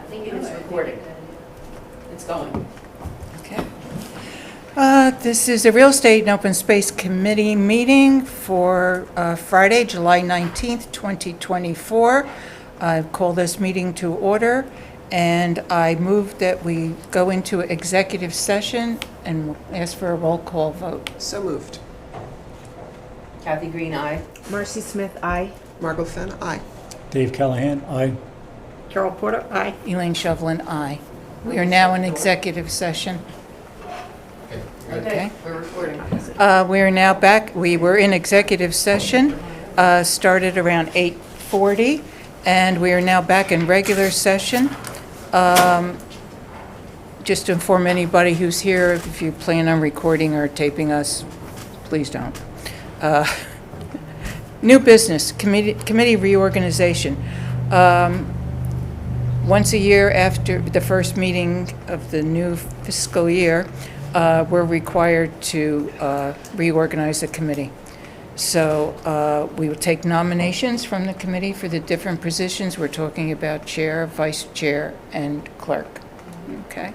think it is recording. It's going. Okay. This is a Real Estate and Open Space Committee meeting for Friday, July 19th, 2024. I call this meeting to order, and I move that we go into executive session and ask for a roll call vote. So moved. Kathy Green, aye. Marcy Smith, aye. Margot Fenn, aye. Dave Callahan, aye. Carol Porter, aye. Elaine Shovelin, aye. We are now in executive session. Okay. We're recording. We are now back. We were in executive session, started around 8:40, and we are now back in regular session. Just to inform anybody who's here, if you plan on recording or taping us, please don't. New business, committee reorganization. Once a year after the first meeting of the new fiscal year, we're required to reorganize the committee. So we will take nominations from the committee for the different positions. We're talking about chair, vice chair, and clerk. Okay.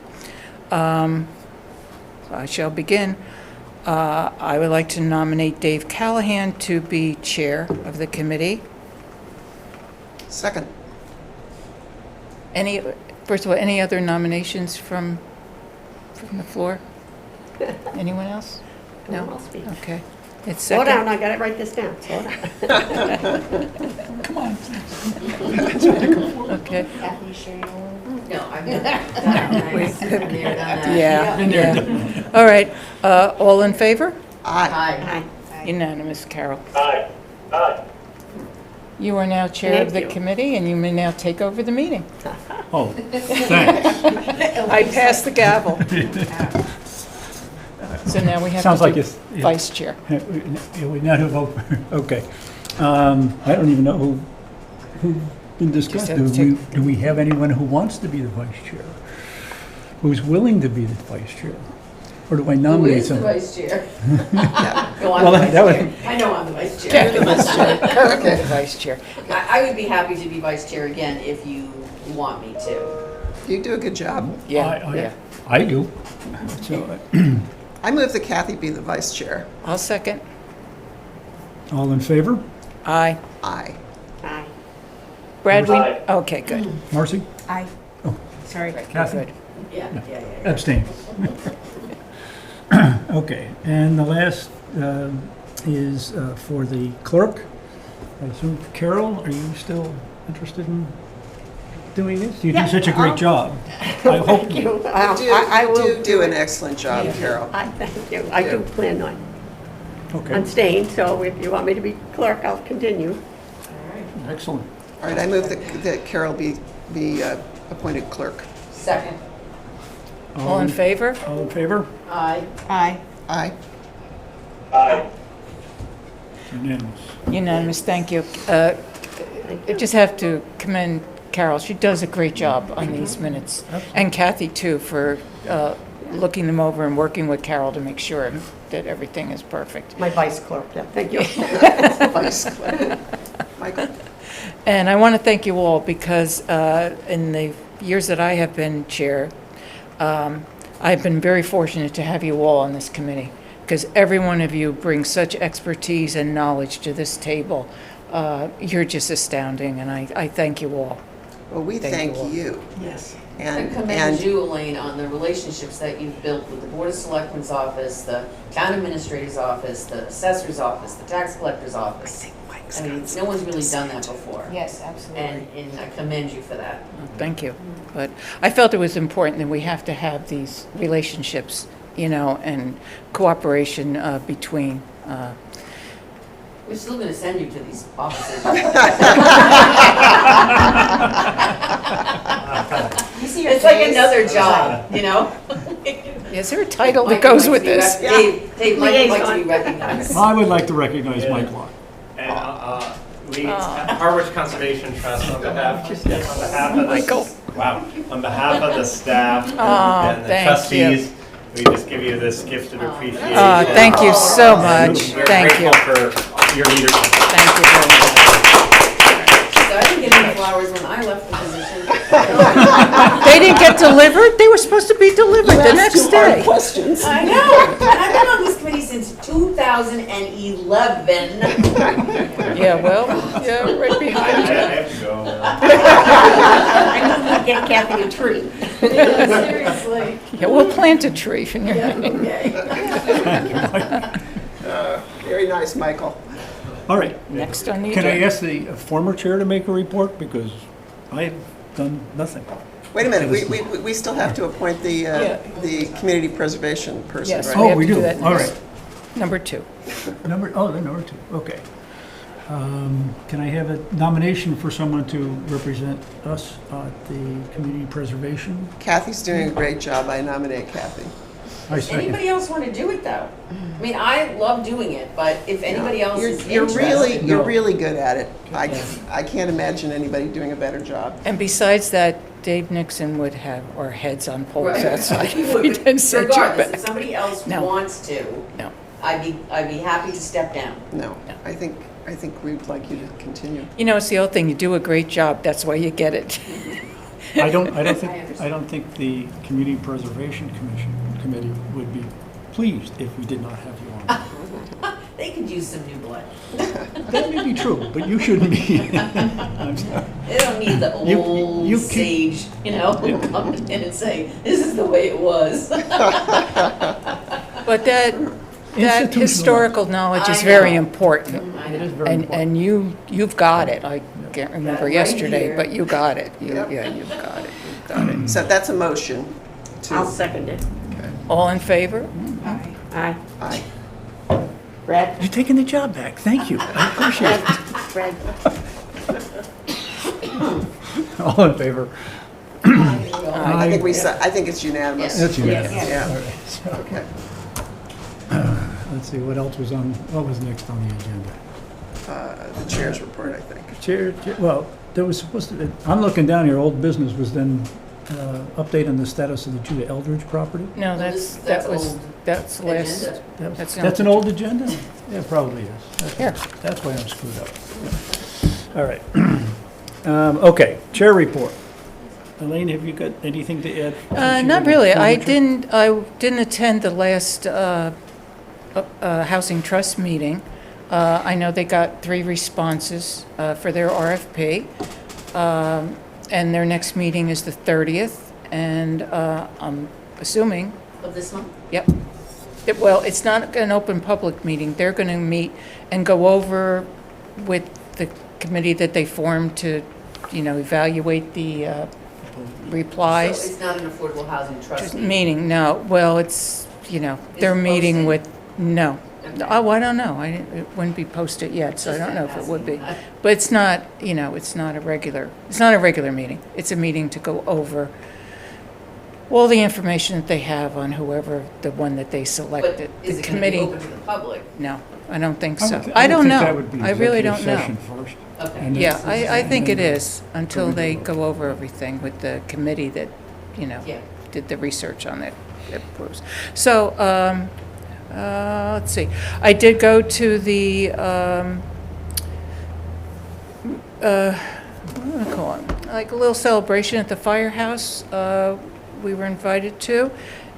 I shall begin. I would like to nominate Dave Callahan to be chair of the committee. Second. First of all, any other nominations from the floor? Anyone else? No? I'll speak. Okay. It's Slow second. down, I gotta write this down. Slow down. Come on. Okay. Kathy, you sure you want? No, I'm not. Nice. Been there, done that. Yeah. All right. All in favor? Aye. Aye. Unanimous, Carol. Aye. Aye. You are now chair of the Thank you. committee, and you may now take over the meeting. Oh, thanks. I pass the gavel. So now we have Sounds to like do it's- vice chair. We now have vote. Okay. I don't even know who can discuss. Just have to Do we have anyone who wants to be the vice chair? Who's willing to be the vice chair? Or do I Who nominate is the someone? vice chair? No, I'm Well, the vice that was- chair. I know I'm the vice chair. Kathy, vice chair. Currently the vice chair. I would be happy to be vice chair again if you want me to. You do a good job. Yeah. I do. So, I move that Kathy be the vice chair. I'll second. all in favor? Aye. Aye. Aye. Brad, we, Aye. okay, good. Marcy? Aye. Oh. Sorry. Kathy? Good. Yeah. Abstain. Okay, and the last is for the clerk. I assume, Carol, are you still interested in doing this? You do Yeah, such a great job. I hope Thank you. I I will do an excellent job, Carol. Thank you. I do plan on Okay, staying, so if you want me to be clerk, I'll continue. excellent. All right, I move that Carol be appointed clerk. Second. All in favor? All in favor? Aye. Aye. Aye. Aye. Unanimous. Unanimous, thank you. I just have to commend Carol. She does a great job on these minutes. And Kathy, too, for looking them over and working with Carol to make sure that everything is perfect. My vice clerk, yeah, thank you. Vice clerk. Michael? And I want to thank you all because in the years that I have been chair, I've been very fortunate to have you all on this committee because every one of you brings such expertise and knowledge to this table. You're just astounding, and I thank you all. Well, we Thank thank you. you. Yes. I And, commend you, Elaine, on the relationships that you've built with the Board of Selectmen's office, the Town Administrator's office, the Assessor's office, the Tax Collector's office. I mean, no one's really done that before. Yes, absolutely. And I commend you for that. Thank you. But I felt it was important that we have to have these relationships, and cooperation between. We're still gonna send you to these offices. It's like another job, Is there a title that goes with this? Dave might like to be recognized. I would like to recognize Mike Locke. And Harwich Conservation Trust on behalf of Michael. on behalf of the staff Oh, and the thank trustees, we just give you this gift of appreciation. Thank you so much. We're Thank you. grateful for your leadership. Thank you very much. So I didn't get any flowers when I left the position. didn't get delivered? They were supposed to be delivered the next day. Questions. I know, and I've been on this committee since 2011. Yeah, well, yeah, right behind you. I have to go. I need to get Kathy a tree. Yeah, seriously. Yeah, we'll plant a tree in your Yeah, meeting. okay. Very nice, Michael. All right. Next on the Can I agenda. ask the former chair to make a report, because I have done nothing. Wait a minute, we still have to appoint Yeah. the community preservation person, Yes, right? we Oh, have we to do do. that All next. right. Number 2. They're number 2, okay. Can I have a nomination for someone to represent us at the community preservation? Kathy's doing a great job. I nominate Kathy. I second. Anybody else want to do it though? I mean, I love doing it, but if anybody else is You're interested. you're No. really good at it. I can't imagine anybody doing a better job. And besides that, Dave Nixon would have our heads on poles Right. outside He if would, we but didn't send you regardless, if back. somebody else No. wants to, No. I'd be happy to step down. No, I think we'd like you to continue. You know, it's the old thing, you do a great job, that's why you get it. I don't understand. think the Community Preservation Committee would be pleased if we did not have you on. They could use some new blood. That may be true, but you shouldn't be. I'm sorry. They don't need the You- old you keep- sage, who come in and say, this is the way it was. But that Institutional. historical knowledge is I very know. important. I It is know. very important. And you've got it. I can't remember Right yesterday, here. but you got it. Yep. Yeah, you've got it. You've got it. So that's a motion I'll to, second it. All in favor? Aye. aye. Brad? You're taking the job back. Thank you. I appreciate Brad? it. All in favor? I think I think it's unanimous. That's unanimous. Yeah. All right. So, Okay. let's see, what was next on the agenda? The chair's report, I think. Well, there was supposed to, I'm looking down here, old business was then update on the status of the Judah Eldridge property? No, That's that was, old that's last. agenda. That's An old agenda? Yeah, it probably is. Here. That's why I'm screwed up. All right. Okay, chair report. Elaine, have you got anything to add? Not really. I didn't attend the last Housing Trust meeting. I know they got 3 responses for their RFP. And their next meeting is the 30th, and I'm assuming, Of this month? yep. Well, it's not an open public meeting. They're going to meet and go over with the committee that they formed to, evaluate the So replies. it's not an affordable housing trust meeting? Meeting, no. Well, it's, they're it meeting posted? with, no. Okay. Oh, I don't know. It wouldn't be posted yet, so I don't know if it would be. But it's not, it's not a regular meeting. It's a meeting to go over all the information that they have on whoever, the one that they But selected. is The it going to be committee, open to the public? no, I don't think I so. would thi- I don't think that know. would be I really executive don't know. session first. Okay. And Yeah, then- I think it and then is, until we they vote. go over everything with the committee that, Yeah. did the research on it. So, let's see. I did go to the, what do I call it? Like a little celebration at the firehouse we were invited to.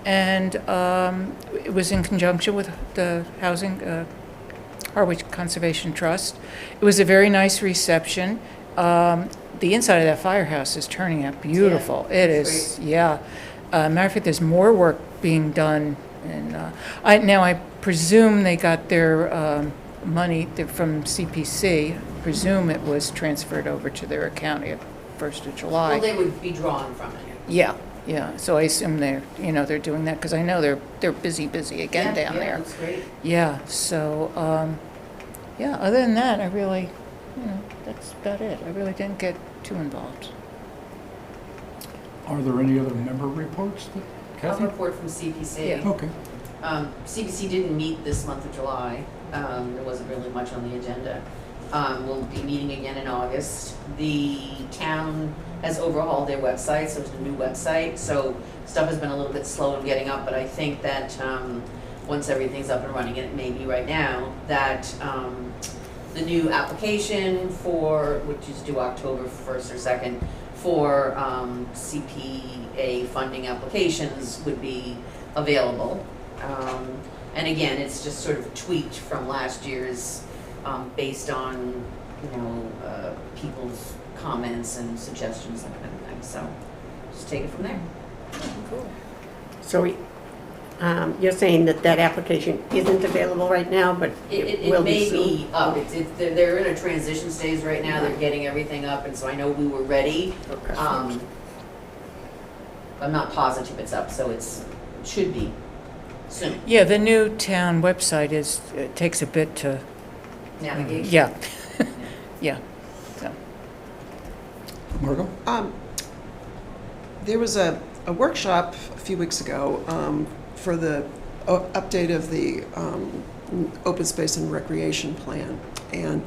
And it was in conjunction with the Harwich Conservation Trust. It was a very nice reception. The inside of that firehouse is turning out beautiful. Yeah, It it's is, yeah. Matter of fact, there's more work being done, and I presume they got their money from CPC. I presume it was transferred over to their account at 1st of July. Well, they would be drawn from it. Yeah, yeah. So I assume they're doing that because I know they're busy again Yeah, down yeah, there. looks great. Yeah. So yeah. Other than that, I really, that's about it. I really didn't get too involved. Are there any other member reports? A Kathy? report from CPC. Yeah. Okay. CPC didn't meet this month of July. There wasn't really much on the agenda. We'll be meeting again in August. The town has overhauled their website, so it's a new website. So stuff has been a little bit slow in getting up, but I think that once everything's up and running, and it may be right now, that the new application for, which is due October 1st or 2nd, for CPA funding applications would be available. And again, it's just sort of tweaked from last year's, based on, people's comments and suggestions, that kind of thing. So just take it from there. So you're saying that application isn't available right now, but it will may be soon? be up. They're in a transition stage right now. They're getting everything up, and so I know we were ready. Okay. I'm not positive it's up, so it should be soon. Yeah, the new town website it takes a bit to, Navigation. yeah, yeah. So. Margot? There was a workshop a few weeks ago for the update of the open space and recreation plan. And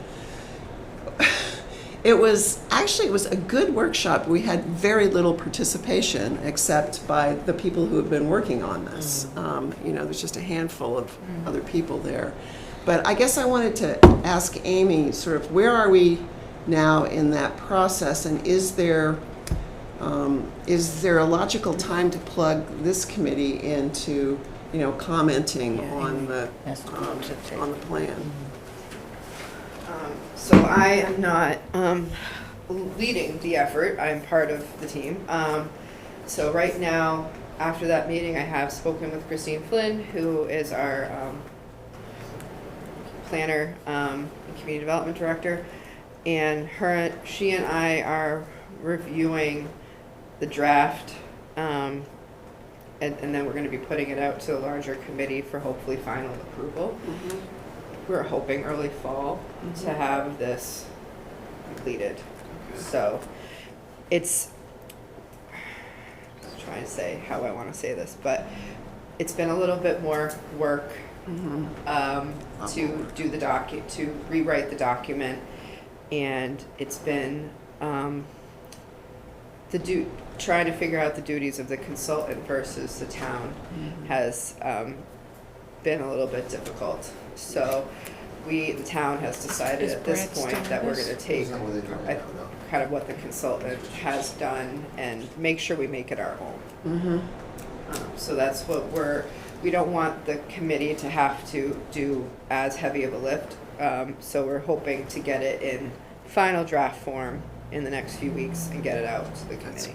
it was a good workshop. We had very little participation except by the people who have been working on this. There's just a handful of other people there. But I guess I wanted to ask Amy, sort of, where are we now in that process, and is there a logical time to plug this committee into, commenting on the plan? So I am not leading the effort. I'm part of the team. So right now, after that meeting, I have spoken with Christine Flynn, who is our planner and community development director, and she and I are reviewing the draft, and then we're going to be putting it out to a larger committee for hopefully final approval. We're hoping early fall to have this completed. So it's, I'm trying to say how I want to say this, but it's been a little bit more work to do to rewrite the document, and it's been trying to figure out the duties of the consultant versus the town has been a little bit difficult. So the town has decided Is at this Brad point still that we're with going us? to take kind of what the consultant has done and make sure we make it our own. So that's what we don't want the committee to have to do as heavy of a lift. So we're hoping to get it in final draft form in the next few weeks and get it out to the committee.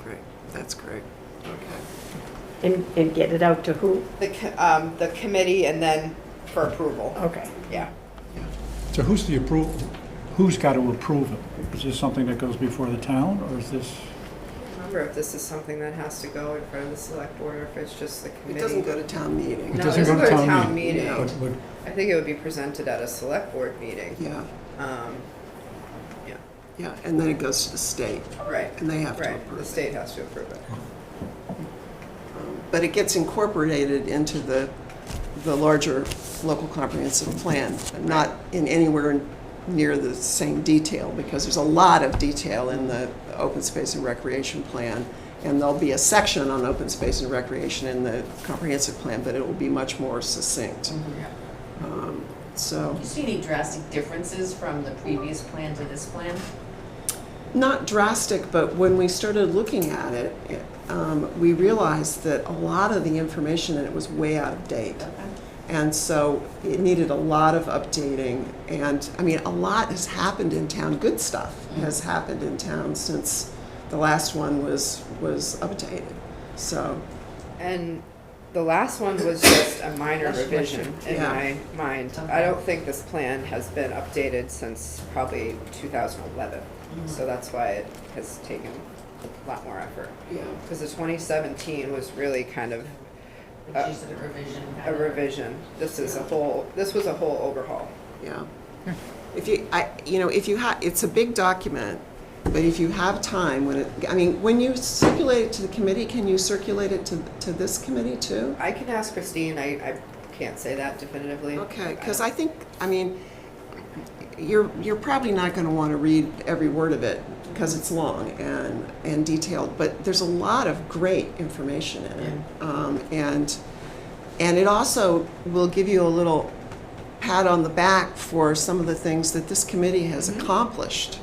That's great. Okay. And get it out to who? The committee, and then for approval. Okay. Yeah. So who's got to approve it? Is this something that goes before the town, or is this? Remember if this is something that has to go in front of the select board, or if it's just the committee. It doesn't go to town meeting. It No, doesn't go to town meeting. No. But I think it would be presented at a select board meeting. Yeah, Yeah. yeah, and then it goes to the state, Right. and they have to Right. approve The it. state has to approve it. But it gets incorporated into the larger local comprehensive plan, not in anywhere near the same detail, because there's a lot of detail in the open space and recreation plan, and there'll be a section on open space and recreation in the comprehensive plan, but it will be much more succinct. So, Do you see any drastic differences from the previous plan to this plan? not drastic, but when we started looking at it, we realized that a lot of the information in it was way out of date. Okay. And so it needed a lot of updating. And I mean, a lot has happened in town. Good stuff has happened in town since the last one was updated. So, And the last one was just a minor That's revision in Yeah. my mind. Okay. I don't think this plan has been updated since probably 2011. So that's why it has taken a lot more effort. yeah. Because the 2017 was really kind of Which is a revision. a revision. This was a whole overhaul. Yeah. If you have, it's a big document, but if you have time, when you circulate it to the committee, can you circulate it to this committee too? I can ask Christine, I can't say that definitively. Okay, because I think, you're probably not going to want to read every word of it because it's long and detailed, but there's a lot of great information in it. And it also will give you a little pat on the back for some of the things that this committee has accomplished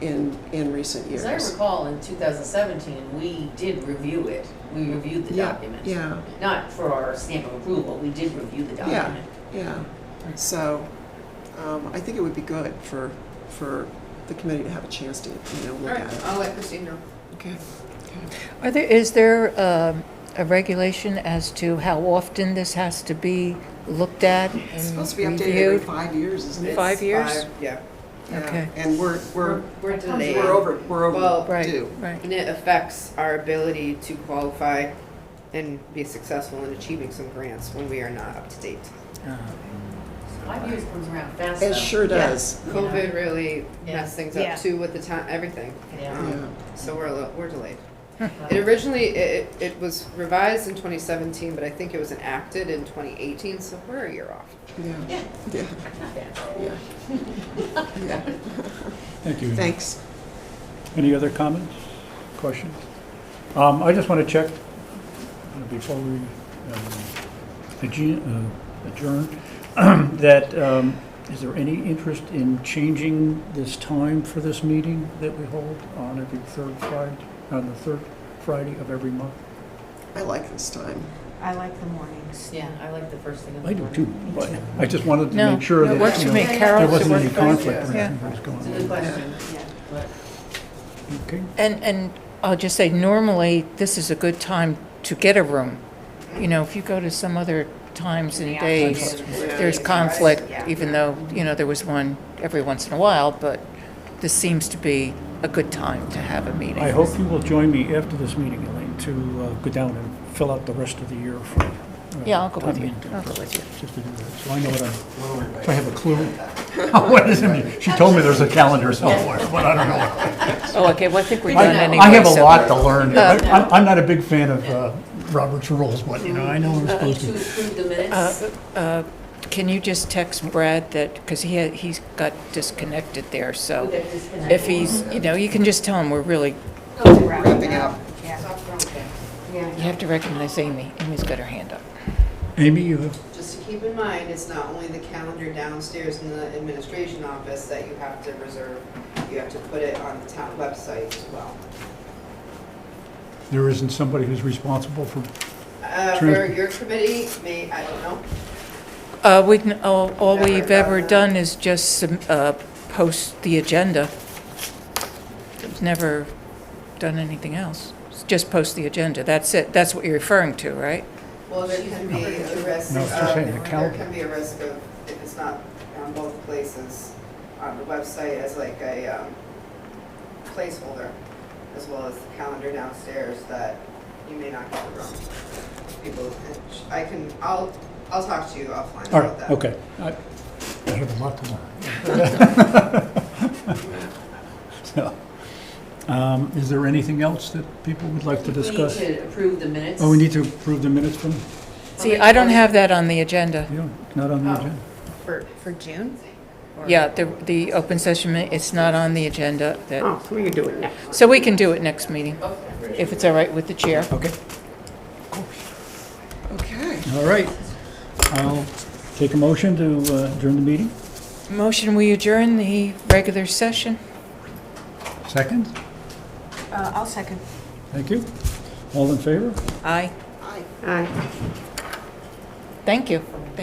in recent years. As I recall, in 2017, we did review it. We reviewed the Yeah, document. yeah. Not for our stamp of approval, we did review the document. Yeah. So I think it would be good for the committee to have a chance to, All look right, at it. I'll let Christine know. Okay. Is there a regulation as to how often this has to be looked at and It's supposed to be updated every reviewed? 5 years, isn't it? 5 years? Yeah. Yeah. Okay. And we're delayed. we're Well, overdue. Right. And it affects our ability to qualify and be successful in achieving some grants when we are not up to date. 5 years comes around fast. It though. sure does. COVID really Yeah. messed things Yeah. up too with the time, everything. Yeah. Yeah. So we're delayed. It originally, it was revised in 2017, but I think it was enacted in 2018, so we're a year off. Yeah. Yeah. Yeah. Not bad. Yeah. Yeah. Thank you. Thanks. Any other comments, questions? I just want to check before we adjourn, that is there any interest in changing this time for this meeting that we hold on every third Friday, on the third Friday of every month? I like this time. I like the mornings. Yeah, I like the first thing in the I do morning. too, but I just wanted to No, make sure no, that it works you for know, me. Carol, there does it wasn't work any for you? conflict or Yeah. anything that was going It's a on. good question. Yeah. But Okay. And I'll just say, normally, this is a good time to get a room. You know, if you go to some other times and days, there's conflict, Yeah. even though, there was one every once in a while, but this seems to be a good time to have a meeting. I hope you will join me after this meeting, Elaine, to go down and fill out the rest of the year for. Yeah, I'll go with you. timing and I'll go with you. Just to do that, so I know what so I have a clue. What is it? She told me there's a calendar somewhere, but I don't know. Oh, okay, well, I think we're done anyway. I have a so- lot to learn. I'm not a big fan of Robert's rules, but, I know I'm need supposed to to. approve the minutes. Can you just text Brad that, because he's got disconnected there, so We'll get disconnected. if he's, you can just tell him we're really, Wrapping up. you have to recognize Amy. Amy's got her hand up. Amy, you have, Just to keep in mind, it's not only the calendar downstairs in the administration office that you have to reserve, you have to put it on the town website as well. there isn't somebody who's responsible for, For your committee, I don't know. All Never we've done ever that. done is just post the agenda. We've never done anything else. Just post the agenda. That's it. That's what you're referring to, right? Well, there can be a risk No, it's just saying the there calendar. can be a risk of, if it's not on both places, on the website as like a placeholder, as well as the calendar downstairs, that you may not get the room. People, I'll talk to you offline all about right, that. okay. I have a lot to learn. So, is there anything else that people would like to discuss? We need to approve the minutes. Oh, we need to approve the minutes from, See, I don't have that on the agenda. not on the agenda. For June? Yeah, the open session, it's not on the agenda. Oh, so we can do it next. So we can do it next meeting, if it's all right with the chair. Okay, Okay. all right. I'll take a motion to adjourn the meeting. Motion, we adjourn the regular session. Second? I'll second. Thank you. All in favor? Aye. Aye. Aye. Thank you.